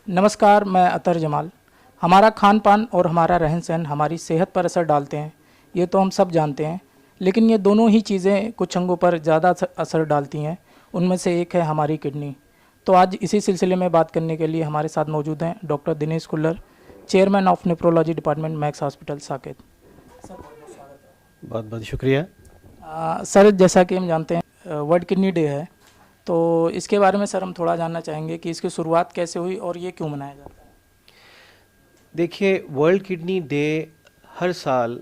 नमस्कार, मैं अतर जमाल। हमारा खान पान और हमारा रहन सहन हमारी सेहत पर असर डालते हैं, ये तो हम सब जानते हैं। लेकिन ये दोनों ही चीज़ें कुछ अंगों पर ज़्यादा असर डालती हैं। उनमें से एक है हमारी किडनी। तो आज इसी सिलसिले में बात करने के लिए हमारे साथ मौजूद हैं doctor Dinesh Kullar, chairman of nephrology department, Max hospital, Saket. बहुत बहुत शुक्रिया। सर, जैसा कि हम जानते हैं वर्ल्ड किडनी डे है, तो इसके बारे में सर हम थोड़ा जानना चाहेंगे कि इसकी शुरुआत कैसे हुई और ये क्यों मनाया जाता है। देखिए, वर्ल्ड किडनी डे हर साल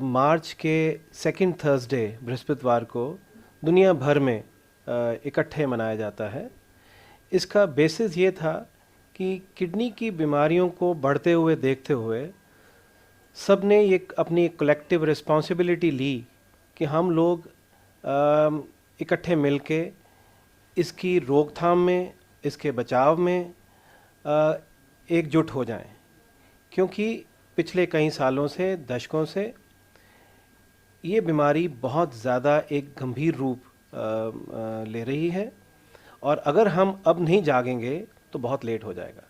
मार्च के सेकंड थर्सडे बृहस्पतिवार को दुनिया भर में इकट्ठे मनाया जाता है। इसका बेसिस ये था कि किडनी की बीमारियों को बढ़ते हुए देखते हुए सब ने ये अपनी कलेक्टिव रिस्पॉन्सिबिलिटी ली कि हम लोग इकट्ठे मिलके इसकी रोकथाम में, इसके बचाव में एकजुट हो जाएं, क्योंकि पिछले कई सालों से, दशकों से ये बीमारी बहुत ज़्यादा एक गंभीर रूप ले रही है और अगर हम अब नहीं जागेंगे तो बहुत लेट हो जाएगा।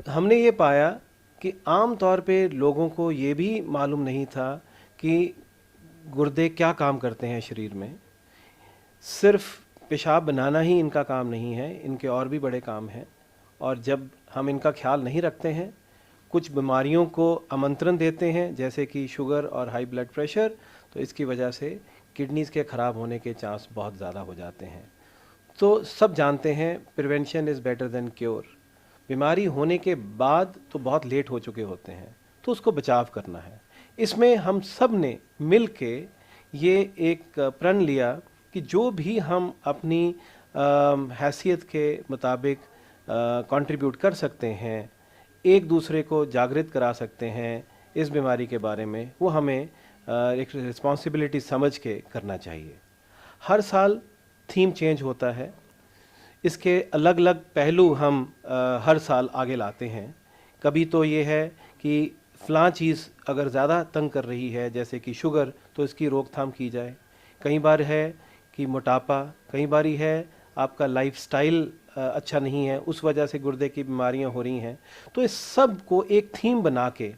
हमने ये पाया कि आम तौर पे लोगों को ये भी मालूम नहीं था कि गुर्दे क्या काम करते हैं शरीर में। सिर्फ पेशाब बनाना ही इनका काम नहीं है, इनके और भी बड़े काम हैं। और जब हम इनका ख्याल नहीं रखते हैं, कुछ बीमारियों को आमंत्रण देते हैं, जैसे कि शुगर और हाई ब्लड प्रेशर, तो इसकी वजह से किडनीज़ के ख़राब होने के चांस बहुत ज़्यादा हो जाते हैं। तो सब जानते हैं prevention is better than cure. बीमारी होने के बाद तो बहुत लेट हो चुके होते हैं, तो उसको बचाव करना है। इसमें हम सब ने मिल के ये एक प्रण लिया कि जो भी हम अपनी हैसियत के मुताबिक कंट्रीब्यूट कर सकते हैं, एक दूसरे को जागृत करा सकते हैं इस बीमारी के बारे में, वो हमें एक रिस्पॉन्सिबिलिटी समझ के करना चाहिए। हर साल थीम चेंज होता है, इसके अलग अलग पहलू हम हर साल आगे लाते हैं। कभी तो ये है कि फ़लाँ चीज़ अगर ज़्यादा तंग कर रही है, जैसे कि शुगर, तो इसकी रोकथाम की जाए। कई बार है कि मोटापा, कई बारी है आपका लाइफस्टाइल अच्छा नहीं है, उस वजह से गुर्दे की बीमारियां हो रही हैं। तो इस सब को एक थीम बना के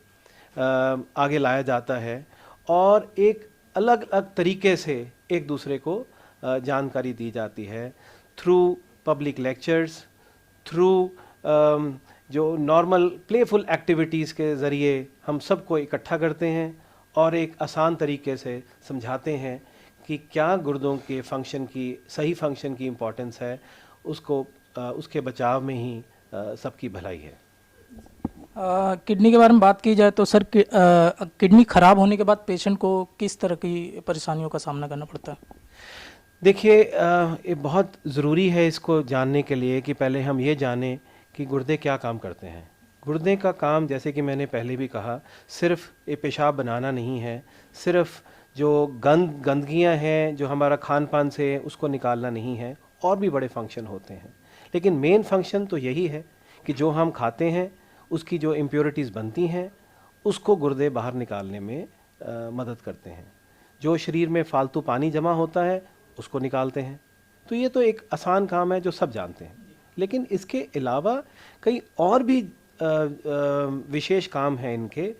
आगे लाया जाता है और एक अलग अलग तरीके से एक दूसरे को जानकारी दी जाती है, थ्रू पब्लिक लेक्चर्स, थ्रू जो नॉर्मल प्लेफुल एक्टिविटीज़ के ज़रिए हम सबको इकट्ठा करते हैं और एक आसान तरीके से समझाते हैं कि क्या गुर्दों के फंक्शन की, सही फंक्शन की इम्पोर्टेंस है, उसको उसके बचाव में ही सबकी भलाई है। किडनी के बारे में बात की जाए तो सर किडनी खराब होने के बाद पेशेंट को किस तरह की परेशानियों का सामना करना पड़ता है। देखिए, ये बहुत ज़रूरी है इसको जानने के लिए कि पहले हम ये जानें कि गुर्दे क्या काम करते हैं। गुर्दे का काम, जैसे कि मैंने पहले भी कहा, सिर्फ ये पेशाब बनाना नहीं है, सिर्फ जो गंदगियां हैं जो हमारा खान पान से, उसको निकालना नहीं है, और भी बड़े फंक्शन होते हैं। लेकिन मेन फंक्शन तो यही है कि जो हम खाते हैं उसकी जो इम्प्योरिटीज़ बनती हैं उसको गुर्दे बाहर निकालने में मदद करते हैं। जो शरीर में फालतू पानी जमा होता है उसको निकालते हैं। तो ये तो एक आसान काम है जो सब जानते हैं। लेकिन इसके अलावा कई और भी विशेष काम हैं इनके,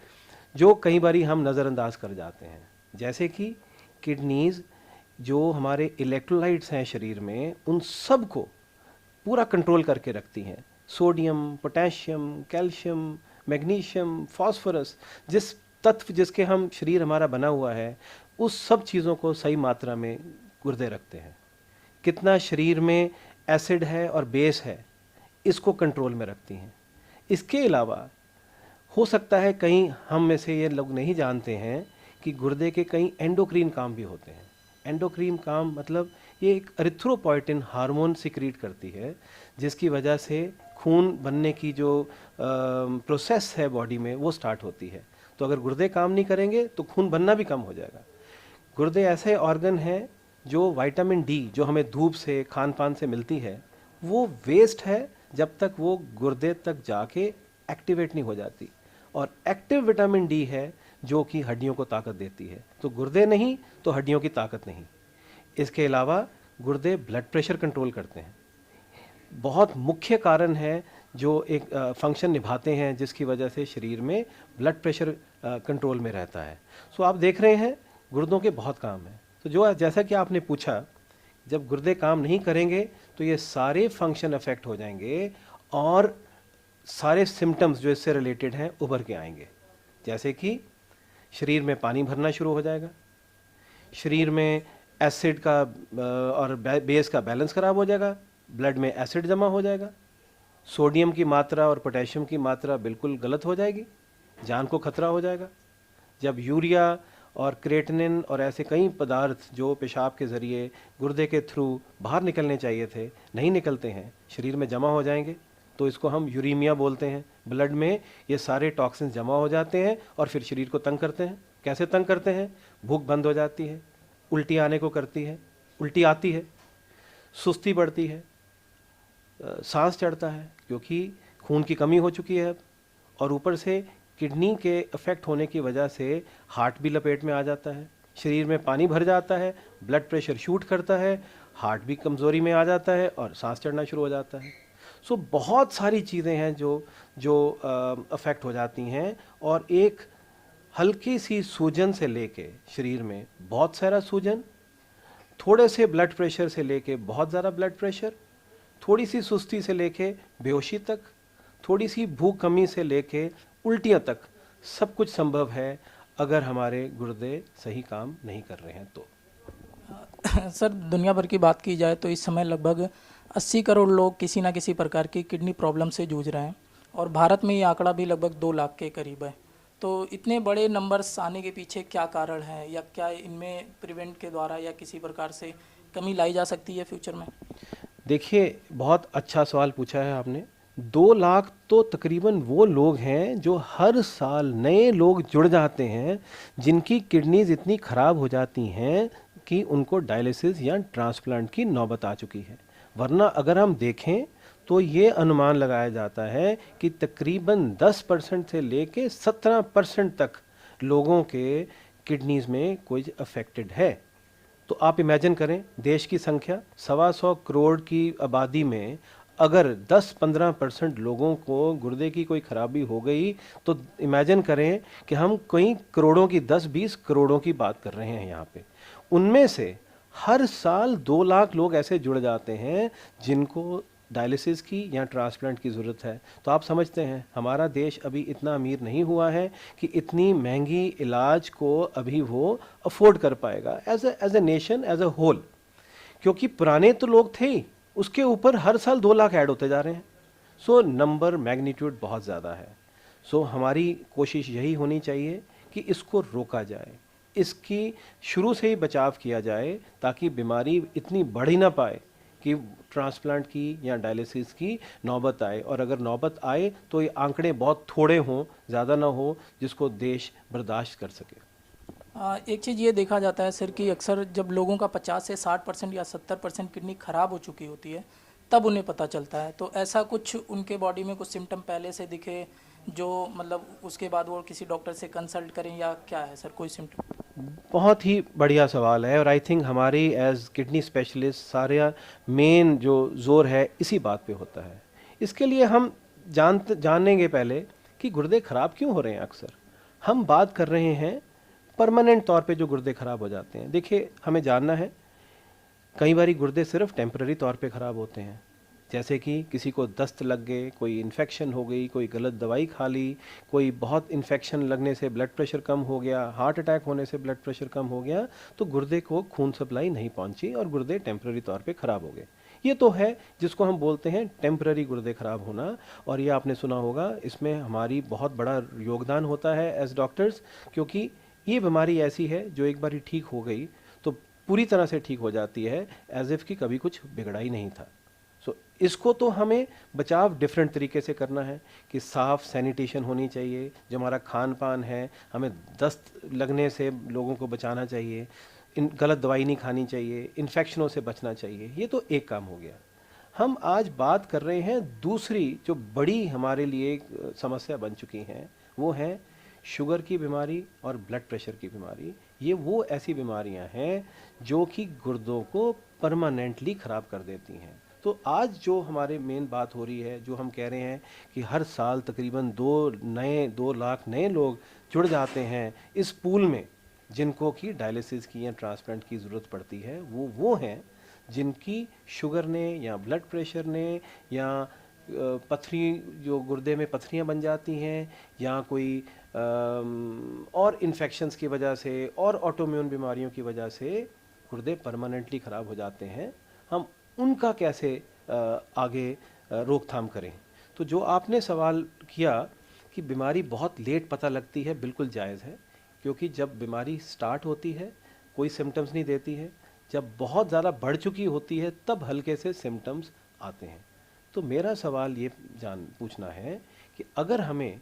जो कई बारी हम नज़रअंदाज कर जाते हैं। जैसे कि किडनीज़ जो हमारे इलेक्ट्रोलाइट्स हैं शरीर में, उन सब को पूरा कंट्रोल करके रखती हैं। Sodium, potassium, calcium, magnesium, phosphorus, जिस तत्व जिसके हम शरीर हमारा बना हुआ है, उस सब चीज़ों को सही मात्रा में गुर्दे रखते हैं। कितना शरीर में एसिड है और बेस है, इसको कंट्रोल में रखती हैं। इसके अलावा हो सकता है कहीं हम में से ये लोग नहीं जानते हैं कि गुर्दे के कई एंडोक्रीन काम भी होते हैं। एंडोक्रीन काम मतलब ये एक एरिथ्रोपोइटिन हार्मोन सिक्रीट करती है, जिसकी वजह से खून बनने की जो प्रोसेस है बॉडी में, वो स्टार्ट होती है। तो अगर गुर्दे काम नहीं करेंगे तो खून बनना भी कम हो जाएगा। गुर्दे ऐसे ऑर्गन हैं जो विटामिन डी, जो हमें धूप से, खान पान से मिलती है, वो वेस्ट है जब तक वो गुर्दे तक जाके एक्टिवेट नहीं हो जाती। और एक्टिव विटामिन डी है जो कि हड्डियों को ताकत देती है। तो गुर्दे नहीं तो हड्डियों की ताकत नहीं। इसके अलावा गुर्दे ब्लड प्रेशर कंट्रोल करते हैं। बहुत मुख्य कारण है जो एक फंक्शन निभाते हैं जिसकी वजह से शरीर में ब्लड प्रेशर कंट्रोल में रहता है। सो आप देख रहे हैं गुर्दों के बहुत काम हैं। तो जो जैसा कि आपने पूछा, जब गुर्दे काम नहीं करेंगे तो ये सारे फंक्शन अफेक्ट हो जाएंगे और सारे सिम्टम्स जो इससे रिलेटेड हैं उभर के आएंगे। जैसे कि शरीर में पानी भरना शुरू हो जाएगा, शरीर में एसिड का और बेस का बैलेंस खराब हो जाएगा, ब्लड में एसिड जमा हो जाएगा, सोडियम की मात्रा और पोटेशियम की मात्रा बिल्कुल गलत हो जाएगी, जान को खतरा हो जाएगा। जब यूरिया और क्रेटिनिन और ऐसे कई पदार्थ जो पेशाब के ज़रिए गुर्दे के थ्रू बाहर निकलने चाहिए थे नहीं निकलते हैं, शरीर में जमा हो जाएंगे, तो इसको हम यूरीमिया बोलते हैं। ब्लड में ये सारे टॉक्सिन्स जमा हो जाते हैं और फिर शरीर को तंग करते हैं। कैसे तंग करते हैं? भूख बंद हो जाती है, उल्टी आने को करती है, उल्टी आती है, सुस्ती बढ़ती है, सांस चढ़ता है क्योंकि खून की कमी हो चुकी है अब, और ऊपर से किडनी के अफेक्ट होने की वजह से हार्ट भी लपेट में आ जाता है, शरीर में पानी भर जाता है, ब्लड प्रेशर शूट करता है, हार्ट भी कमज़ोरी में आ जाता है और सांस चढ़ना शुरू हो जाता है। सो बहुत सारी चीज़ें हैं जो जो अफेक्ट हो जाती हैं, और एक हल्की सी सूजन से लेके शरीर में बहुत सारा सूजन, थोड़े से ब्लड प्रेशर से लेके बहुत ज़्यादा ब्लड प्रेशर, थोड़ी सी सुस्ती से लेके बेहोशी तक, थोड़ी सी भूख कमी से लेके उल्टियाँ तक, सब कुछ संभव है अगर हमारे गुर्दे सही काम नहीं कर रहे हैं तो। सर, दुनिया भर की बात की जाए तो इस समय लगभग 80 करोड़ लोग किसी न किसी प्रकार की किडनी प्रॉब्लम से जूझ रहे हैं और भारत में ये आंकड़ा भी लगभग 2 लाख के करीब है। तो इतने बड़े नंबर्स आने के पीछे क्या कारण है, या क्या इनमें प्रिवेंट के द्वारा या किसी प्रकार से कमी लाई जा सकती है फ्यूचर में? देखिए, बहुत अच्छा सवाल पूछा है आपने। 2 लाख तो तकरीबन वो लोग हैं जो हर साल नए लोग जुड़ जाते हैं जिनकी किडनीज इतनी ख़राब हो जाती हैं कि उनको डायलिसिस या ट्रांसप्लांट की नौबत आ चुकी है। वरना अगर हम देखें तो ये अनुमान लगाया जाता है कि तकरीबन 10% से लेके 17% तक लोगों के किडनीज में कोई अफेक्टेड है। तो आप इमेजिन करें, देश की संख्या 125 करोड़ की आबादी में अगर 10-15% लोगों को गुर्दे की कोई खराबी हो गई तो इमेजिन करें कि हम कई करोड़ों की, 10-20 करोड़ों की बात कर रहे हैं यहाँ पे। उनमें से हर साल 2 लाख लोग ऐसे जुड़ जाते हैं जिनको डायलिसिस की या ट्रांसप्लांट की ज़रूरत है। तो आप समझते हैं हमारा देश अभी इतना अमीर नहीं हुआ है कि इतनी महंगी इलाज को अभी वो अफोर्ड कर पाएगा as a nation, as a whole. क्योंकि पुराने तो लोग थे ही, उसके ऊपर हर साल 2 लाख ऐड होते जा रहे हैं। सो नंबर मैग्नीट्यूड बहुत ज़्यादा है। सो हमारी कोशिश यही होनी चाहिए कि इसको रोका जाए, इसकी शुरू से ही बचाव किया जाए ताकि बीमारी इतनी बढ़ ही ना पाए कि ट्रांसप्लांट की या डायलिसिस की नौबत आए। और अगर नौबत आए तो ये आंकड़े बहुत थोड़े हों, ज़्यादा ना हो, जिसको देश बर्दाश्त कर सके। एक चीज़ ये देखा जाता है सर कि अक्सर जब लोगों का 50 से 60% या 70% किडनी ख़राब हो चुकी होती है तब उन्हें पता चलता है। तो ऐसा कुछ उनके बॉडी में कुछ सिम्टम पहले से दिखे जो मतलब उसके बाद वो किसी डॉक्टर से कंसल्ट करें, या क्या है सर कोई सिम्टम? बहुत ही बढ़िया सवाल है, और आई थिंक हमारी एज किडनी स्पेशलिस्ट सारे मेन जो जोर है इसी बात पे होता है। इसके लिए हम जानेंगे पहले कि गुर्दे ख़राब क्यों हो रहे हैं। अक्सर हम बात कर रहे हैं परमानेंट तौर पे जो गुर्दे ख़राब हो जाते हैं। देखिए, हमें जानना है कई बारी गुर्दे सिर्फ टेम्पररी तौर पे ख़राब होते हैं, जैसे कि किसी को दस्त लग गए, कोई इन्फेक्शन हो गई, कोई गलत दवाई खा ली, कोई बहुत इन्फेक्शन लगने से ब्लड प्रेशर कम हो गया, हार्ट अटैक होने से ब्लड प्रेशर कम हो गया, तो गुर्दे को खून सप्लाई नहीं पहुंची और गुर्दे टेम्पररी तौर पे ख़राब हो गए। ये तो है जिसको हम बोलते हैं टेम्पररी गुर्दे ख़राब होना। और ये आपने सुना होगा, इसमें हमारी बहुत बड़ा योगदान होता है एज डॉक्टर्स, क्योंकि ये बीमारी ऐसी है जो एक बार ठीक हो गई तो पूरी तरह से ठीक हो जाती है, एज इफ़ कि कभी कुछ बिगड़ा ही नहीं था। सो इसको तो हमें बचाव डिफरेंट तरीके से करना है कि साफ़ सैनिटेशन होनी चाहिए, जो हमारा खान पान है, हमें दस्त लगने से लोगों को बचाना चाहिए, गलत दवाई नहीं खानी चाहिए, इन्फेक्शनों से बचना चाहिए। ये तो एक काम हो गया। हम आज बात कर रहे हैं दूसरी जो बड़ी हमारे लिए समस्या बन चुकी हैं, वो है शुगर की बीमारी और ब्लड प्रेशर की बीमारी। ये वो ऐसी बीमारियां हैं जो कि गुर्दों को परमानेंटली ख़राब कर देती हैं। तो आज जो हमारे मेन बात हो रही है, जो हम कह रहे हैं कि हर साल तकरीबन 2 लाख नए लोग जुड़ जाते हैं इस पूल में, जिनको कि डायलिसिस की या ट्रांसप्लांट की ज़रूरत पड़ती है, वो हैं जिनकी शुगर ने या ब्लड प्रेशर ने या पथरी, जो गुर्दे में पथरियाँ बन जाती हैं, या कोई और इन्फेक्शंस की वजह से और ऑटोइम्यून बीमारियों की वजह से गुर्दे परमानेंटली ख़राब हो जाते हैं। हम उनका कैसे आगे रोकथाम करें। तो जो आपने सवाल किया कि बीमारी बहुत लेट पता लगती है, बिल्कुल जायज़ है, क्योंकि जब बीमारी स्टार्ट होती है कोई सिम्टम्स नहीं देती है, जब बहुत ज़्यादा बढ़ चुकी होती है तब हल्के से सिम्टम्स आते हैं। तो मेरा सवाल ये पूछना है कि अगर हमें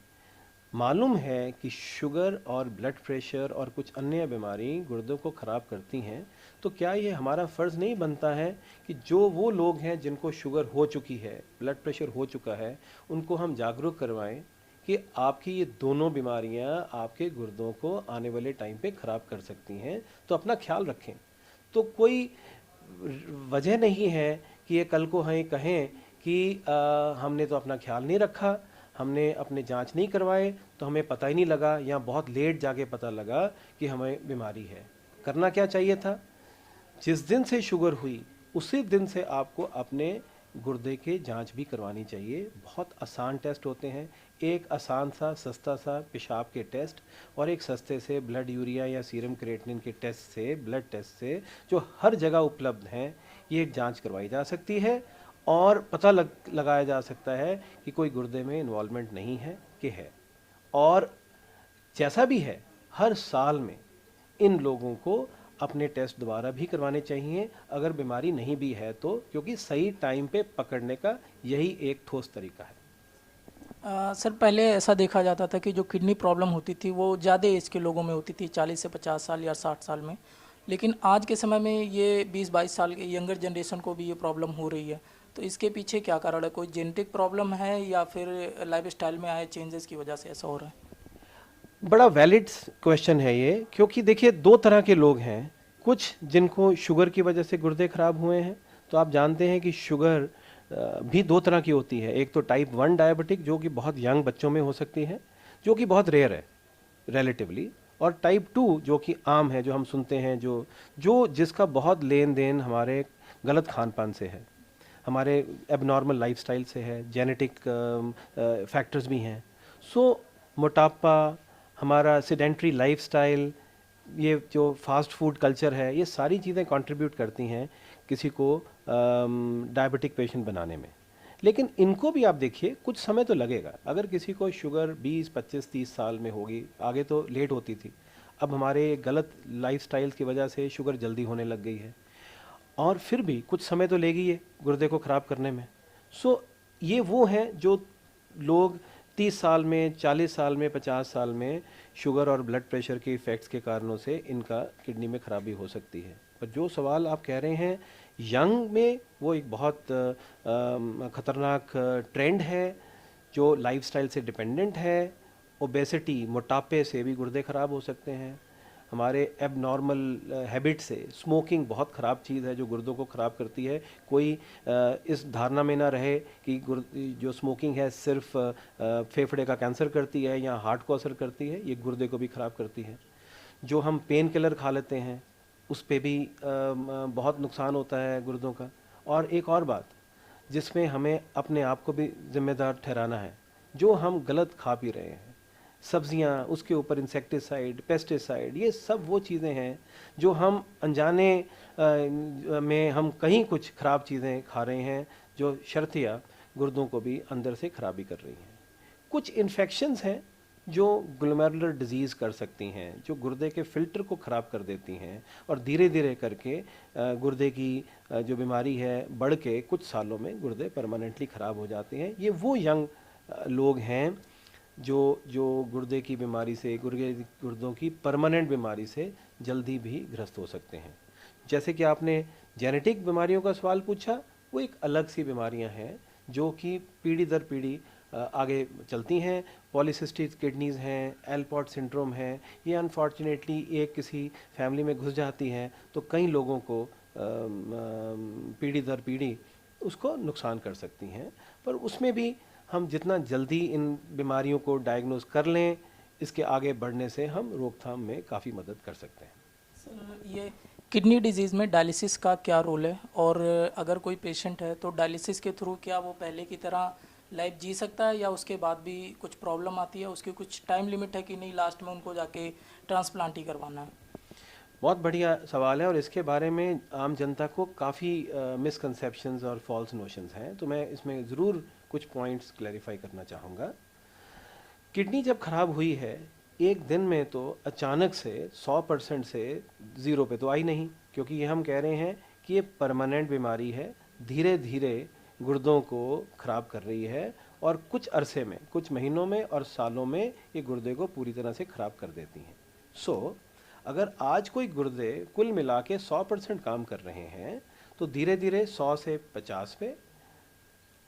मालूम है कि शुगर और ब्लड प्रेशर और कुछ अन्य बीमारी गुर्दों को ख़राब करती हैं, तो क्या ये हमारा फ़र्ज़ नहीं बनता है कि जो वो लोग हैं जिनको शुगर हो चुकी है, ब्लड प्रेशर हो चुका है, उनको हम जागरूक करवाएं कि आपकी ये दोनों बीमारियां आपके गुर्दों को आने वाले टाइम पे ख़राब कर सकती हैं, तो अपना ख्याल रखें। तो कोई वजह नहीं है कि ये कल को हमें कहें कि हमने तो अपना ख्याल नहीं रखा, हमने अपने जांच नहीं करवाए, तो हमें पता ही नहीं लगा, या बहुत लेट जाके पता लगा कि हमें बीमारी है। करना क्या चाहिए था? जिस दिन से शुगर हुई उसी दिन से आपको अपने गुर्दे के जांच भी करवानी चाहिए। बहुत आसान टेस्ट होते हैं, एक आसान सा सस्ता सा पेशाब के टेस्ट और एक सस्ते से ब्लड यूरिया या सीरम क्रिएटिनिन के टेस्ट से, ब्लड टेस्ट से, जो हर जगह उपलब्ध हैं, ये जांच करवाई जा सकती है और पता लगाया जा सकता है कि कोई गुर्दे में इन्वॉल्वमेंट नहीं है कि है। और जैसा भी है, हर साल में इन लोगों को अपने टेस्ट दोबारा भी करवाने चाहिए अगर बीमारी नहीं भी है तो, क्योंकि सही टाइम पे पकड़ने का यही एक ठोस तरीका है। सर पहले ऐसा देखा जाता था कि जो किडनी प्रॉब्लम होती थी वो ज़्यादा एज के लोगों में होती थी, 40 से 50 साल या 60 साल में, लेकिन आज के समय में ये 20-22 साल के यंगर जनरेशन को भी ये प्रॉब्लम हो रही है। तो इसके पीछे क्या कारण है? कोई जेनेटिक प्रॉब्लम है या फिर लाइफस्टाइल में आए चेंजेस की वजह से ऐसा हो रहा है? बड़ा वैलिड क्वेश्चन है ये, क्योंकि देखिए दो तरह के लोग हैं। कुछ जिनको शुगर की वजह से गुर्दे खराब हुए हैं, तो आप जानते हैं कि शुगर भी दो तरह की होती है। एक तो टाइप 1 डायबिटिक, जो कि बहुत यंग बच्चों में हो सकती है, जो कि बहुत रेयर है रिलेटिवली, और टाइप 2 जो कि आम है, जो हम सुनते हैं, जो जिसका बहुत लेन देन हमारे गलत खान पान से है, हमारे एबनॉर्मल लाइफस्टाइल से है, जेनेटिक फैक्टर्स भी हैं। सो मोटापा, हमारा सेडेंट्री लाइफस्टाइल, ये जो फास्ट फूड कल्चर है, ये सारी चीज़ें कंट्रीब्यूट करती हैं किसी को डायबिटिक पेशेंट बनाने में। लेकिन इनको भी आप देखिए कुछ समय तो लगेगा। अगर किसी को शुगर 20, 25, 30 साल में होगी, आगे तो लेट होती थी, अब हमारे गलत लाइफस्टाइल की वजह से शुगर जल्दी होने लग गई है, और फिर भी कुछ समय तो लेगी ये गुर्दे को ख़राब करने में। सो ये वो हैं जो लोग 30 साल में, 40 साल में, 50 साल में शुगर और ब्लड प्रेशर के इफ़ेक्ट्स के कारणों से इनका किडनी में ख़राबी हो सकती है। पर जो सवाल आप कह रहे हैं यंग में, वो एक बहुत ख़तरनाक ट्रेंड है जो लाइफस्टाइल से डिपेंडेंट है। ओबेसिटी, मोटापे से भी गुर्दे ख़राब हो सकते हैं। हमारे एबनॉर्मल हैबिट से, स्मोकिंग बहुत ख़राब चीज़ है जो गुर्दों को ख़राब करती है। कोई इस धारणा में ना रहे कि जो स्मोकिंग है सिर्फ फेफड़े का कैंसर करती है या हार्ट को असर करती है, ये गुर्दे को भी ख़राब करती है। जो हम पेन किलर खा लेते हैं उस पे भी बहुत नुकसान होता है गुर्दों का। और एक और बात जिसमें हमें अपने आप को भी जिम्मेदार ठहराना है, जो हम गलत खा पी रहे हैं, सब्जियां, उसके ऊपर इंसेक्टिसाइड, पेस्टिसाइड, ये सब वो चीज़ें हैं जो हम अनजाने में हम कहीं कुछ ख़राब चीज़ें खा रहे हैं, जो शर्तिया गुर्दों को भी अंदर से खराबी कर रही हैं। कुछ इन्फेक्शंस हैं जो ग्लोमेरुलर डिजीज़ कर सकती हैं, जो गुर्दे के फ़िल्टर को ख़राब कर देती हैं, और धीरे धीरे करके गुर्दे की जो बीमारी है बढ़ के कुछ सालों में गुर्दे परमानेंटली ख़राब हो जाते हैं। ये वो यंग लोग हैं जो गुर्दे की बीमारी से, गुर्दों की परमानेंट बीमारी से जल्दी भी ग्रस्त हो सकते हैं। जैसे कि आपने जेनेटिक बीमारियों का सवाल पूछा, वो एक अलग सी बीमारियां हैं जो कि पीढ़ी दर पीढ़ी आगे चलती हैं। पॉलीसिस्टिक किडनीज़ हैं, एलपॉट सिंड्रोम है, ये अनफॉर्चुनेटली एक किसी फैमिली में घुस जाती हैं तो कई लोगों को पीढ़ी दर पीढ़ी उसको नुकसान कर सकती हैं। पर उसमें भी हम जितना जल्दी इन बीमारियों को डायग्नोज कर लें, इसके आगे बढ़ने से हम रोकथाम में काफ़ी मदद कर सकते हैं। सर ये किडनी डिजीज़ में डायलिसिस का क्या रोल है, और अगर कोई पेशेंट है तो डायलिसिस के थ्रू क्या वो पहले की तरह लाइफ जी सकता है, या उसके बाद भी कुछ प्रॉब्लम आती है, उसकी कुछ टाइम लिमिट है कि नहीं, लास्ट में उनको जाके ट्रांसप्लांट ही करवाना है? बहुत बढ़िया सवाल है और इसके बारे में आम जनता को काफ़ी मिसकंसेप्शंस और फॉल्स नोशंस हैं, तो मैं इसमें ज़रूर कुछ पॉइंट्स क्लैरिफाई करना चाहूँगा। किडनी जब खराब हुई है, एक दिन में तो अचानक से 100% से ज़ीरो पे तो आई नहीं, क्योंकि ये हम कह रहे हैं कि ये परमानेंट बीमारी है, धीरे धीरे गुर्दों को ख़राब कर रही है और कुछ अरसे में, कुछ महीनों में और सालों में ये गुर्दे को पूरी तरह से ख़राब कर देती हैं। अगर आज कोई गुर्दे कुल मिला के 100% काम कर रहे हैं, तो धीरे धीरे 100 से 50 पे,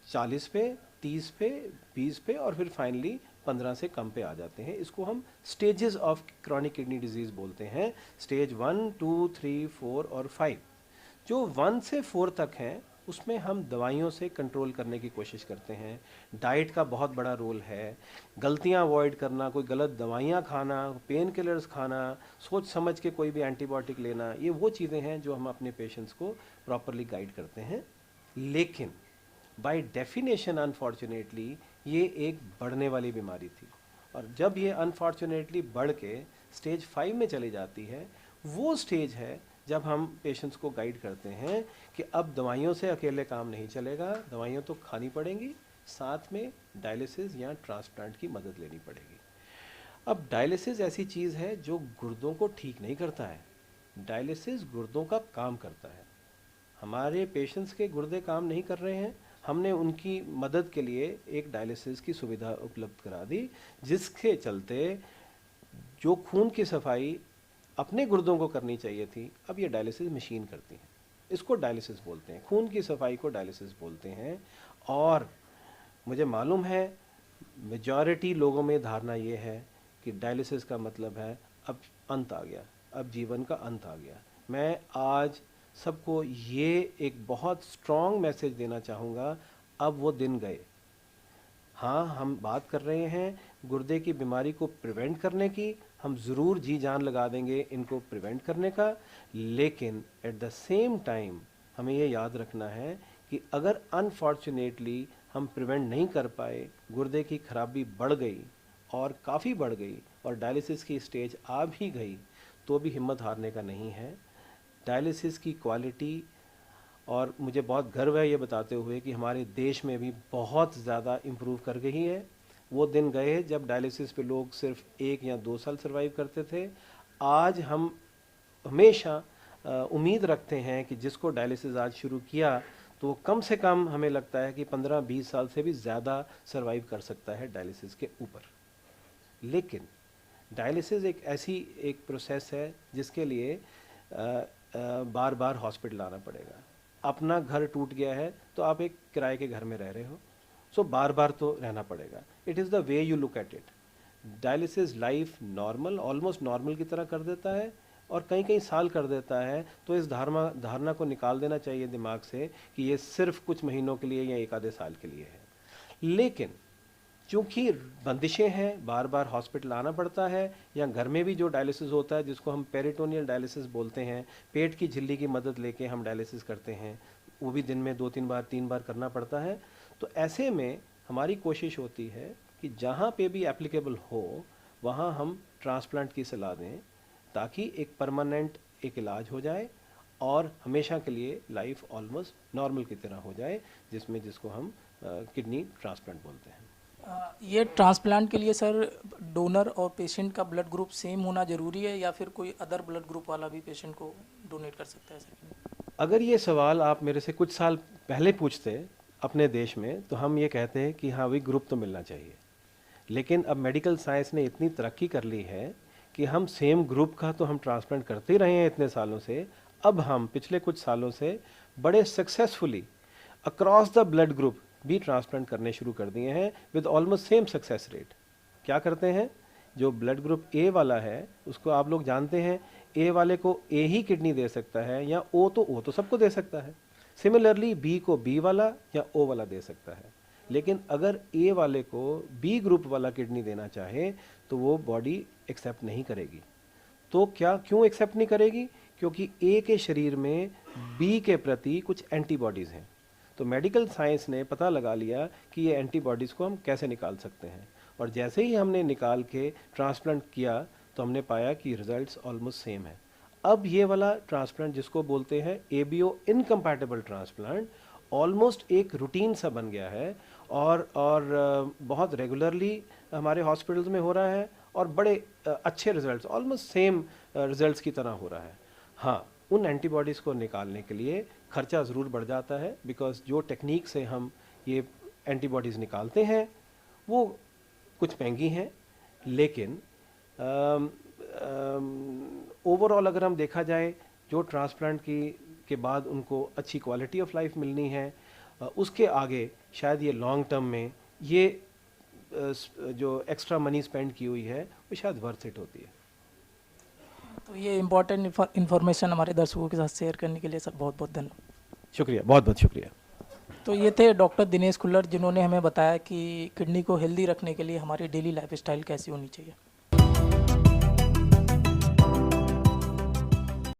40 पे, 30 पे, 20 पे और फिर फाइनली 15 से कम पे आ जाते हैं। इसको हम stages of chronic kidney disease बोलते हैं, स्टेज 1, 2, 3, 4 और 5। जो 1 से 4 तक हैं उसमें हम दवाइयों से कंट्रोल करने की कोशिश करते हैं। डाइट का बहुत बड़ा रोल है, गलतियां अवॉइड करना, कोई गलत दवाइयां खाना, पेन किलर्स खाना, सोच समझ के कोई भी एंटीबायोटिक लेना, ये वो चीज़ें हैं जो हम अपने पेशेंट्स को प्रॉपरली गाइड करते हैं। लेकिन बाय डेफिनेशन अनफॉर्चुनेटली ये एक बढ़ने वाली बीमारी थी, और जब ये अनफॉर्चुनेटली बढ़ के स्टेज 5 में चली जाती है, वो स्टेज है जब हम पेशेंट्स को गाइड करते हैं कि अब दवाइयों से अकेले काम नहीं चलेगा, दवाइयाँ तो खानी पड़ेंगी, साथ में डायलिसिस या ट्रांसप्लांट की मदद लेनी पड़ेगी। अब डायलिसिस ऐसी चीज़ है जो गुर्दों को ठीक नहीं करता है, डायलिसिस गुर्दों का काम करता है। हमारे पेशेंट्स के गुर्दे काम नहीं कर रहे हैं, हमने उनकी मदद के लिए एक डायलिसिस की सुविधा उपलब्ध करा दी, जिसके चलते जो खून की सफाई अपने गुर्दों को करनी चाहिए थी, अब ये डायलिसिस मशीन करती है। इसको डायलिसिस बोलते हैं, खून की सफाई को डायलिसिस बोलते हैं। और मुझे मालूम है मेजॉरिटी लोगों में धारणा ये है कि डायलिसिस का मतलब है अब अंत आ गया, अब जीवन का अंत आ गया। मैं आज सबको ये एक बहुत स्ट्रॉन्ग मैसेज देना चाहूँगा, अब वो दिन गए। हाँ, हम बात कर रहे हैं गुर्दे की बीमारी को प्रिवेंट करने की, हम ज़रूर जी जान लगा देंगे इनको प्रिवेंट करने का, लेकिन एट द सेम टाइम हमें ये याद रखना है कि अगर अनफॉर्चुनेटली हम प्रिवेंट नहीं कर पाए, गुर्दे की खराबी बढ़ गई और काफ़ी बढ़ गई और डायलिसिस की स्टेज आ भी गई, तो भी हिम्मत हारने का नहीं है। डायलिसिस की क्वालिटी, और मुझे बहुत गर्व है ये बताते हुए कि हमारे देश में भी बहुत ज़्यादा इम्प्रूव कर गई है। वो दिन गए जब डायलिसिस पे लोग सिर्फ 1 या 2 साल सर्वाइव करते थे। आज हम हमेशा उम्मीद रखते हैं कि जिसको डायलिसिस आज शुरू किया, तो कम से कम हमें लगता है कि 15-20 साल से भी ज़्यादा सर्वाइव कर सकता है डायलिसिस के ऊपर। लेकिन डायलिसिस एक ऐसी एक प्रोसेस है जिसके लिए बार बार हॉस्पिटल आना पड़ेगा। अपना घर टूट गया है तो आप एक किराए के घर में रह रहे हो, सो बार बार तो रहना पड़ेगा। It is the way you look at it. Dialysis life normal, almost normal की तरह कर देता है और कई कई साल कर देता है। तो इस धारणा को निकाल देना चाहिए दिमाग से कि ये सिर्फ कुछ महीनों के लिए या एक आधे साल के लिए है। लेकिन चूँकि बंदिशें हैं, बार बार हॉस्पिटल आना पड़ता है, या घर में भी जो डायलिसिस होता है जिसको हम पेरिटोनियल डायलिसिस बोलते हैं, पेट की झिल्ली की मदद लेके हम डायलिसिस करते हैं, वो भी दिन में 2-3 बार 3 बार करना पड़ता है। तो ऐसे में हमारी कोशिश होती है कि जहाँ पे भी एप्लीकेबल हो वहाँ हम ट्रांसप्लांट की सलाह दें, ताकि एक परमानेंट एक इलाज हो जाए और हमेशा के लिए लाइफ ऑलमोस्ट नॉर्मल की तरह हो जाए, जिसको हम किडनी ट्रांसप्लांट बोलते हैं। ये ट्रांसप्लांट के लिए सर डोनर और पेशेंट का ब्लड ग्रुप सेम होना ज़रूरी है, या फिर कोई अदर ब्लड ग्रुप वाला भी पेशेंट को डोनेट कर सकता है सर? अगर ये सवाल आप मेरे से कुछ साल पहले पूछते अपने देश में, तो हम ये कहते हैं कि हाँ भाई, ग्रुप तो मिलना चाहिए। लेकिन अब मेडिकल साइंस ने इतनी तरक्की कर ली है कि हम सेम ग्रुप का तो हम ट्रांसप्लांट करते ही रहे हैं इतने सालों से। अब हम पिछले कुछ सालों से बड़े successfully across the blood group भी ट्रांसप्लांट करने शुरू कर दिए हैं with almost same success rate. क्या करते हैं, जो ब्लड ग्रुप ए वाला है उसको आप लोग जानते हैं, ए वाले को ए ही किडनी दे सकता है, या ओ तो सबको दे सकता है। सिमिलरली बी को बी वाला या ओ वाला दे सकता है, लेकिन अगर ए वाले को बी ग्रुप वाला किडनी देना चाहे तो वो बॉडी एक्सेप्ट नहीं करेगी। तो क्यों एक्सेप्ट नहीं करेगी? क्योंकि ए के शरीर में बी के प्रति कुछ एंटीबॉडीज़ हैं। तो मेडिकल साइंस ने पता लगा लिया कि ये एंटीबॉडीज़ को हम कैसे निकाल सकते हैं, और जैसे ही हमने निकाल के ट्रांसप्लांट किया तो हमने पाया कि रिजल्ट्स ऑलमोस्ट सेम है। अब ये वाला ट्रांसप्लांट जिसको बोलते हैं ABO इनकम्पैटिबल ट्रांसप्लांट, ऑलमोस्ट एक रूटीन सा बन गया है और बहुत रेगुलरली हमारे हॉस्पिटल्स में हो रहा है और बड़े अच्छे रिजल्ट्स, ऑलमोस्ट सेम रिजल्ट्स की तरह हो रहा है। हाँ, उन एंटीबॉडीज़ को निकालने के लिए खर्चा ज़रूर बढ़ जाता है, बिकॉज जो टेक्निक से हम ये एंटीबॉडीज़ निकालते हैं वो कुछ महंगी हैं, लेकिन ओवरऑल अगर हम देखा जाए, जो ट्रांसप्लांट के बाद उनको अच्छी क्वालिटी ऑफ लाइफ मिलनी है, उसके आगे शायद ये लॉन्ग टर्म में ये जो एक्स्ट्रा मनी स्पेंड की हुई है वो शायद वर्थ इट होती है। तो ये इम्पोर्टेंट इन्फॉर्मेशन हमारे दर्शकों के साथ शेयर करने के लिए सर बहुत बहुत धन्यवाद। शुक्रिया, बहुत बहुत शुक्रिया। तो ये थे डॉक्टर दिनेश खुल्लर, जिन्होंने हमें बताया कि किडनी को हेल्दी रखने के लिए हमारी डेली लाइफस्टाइल कैसी होनी चाहिए।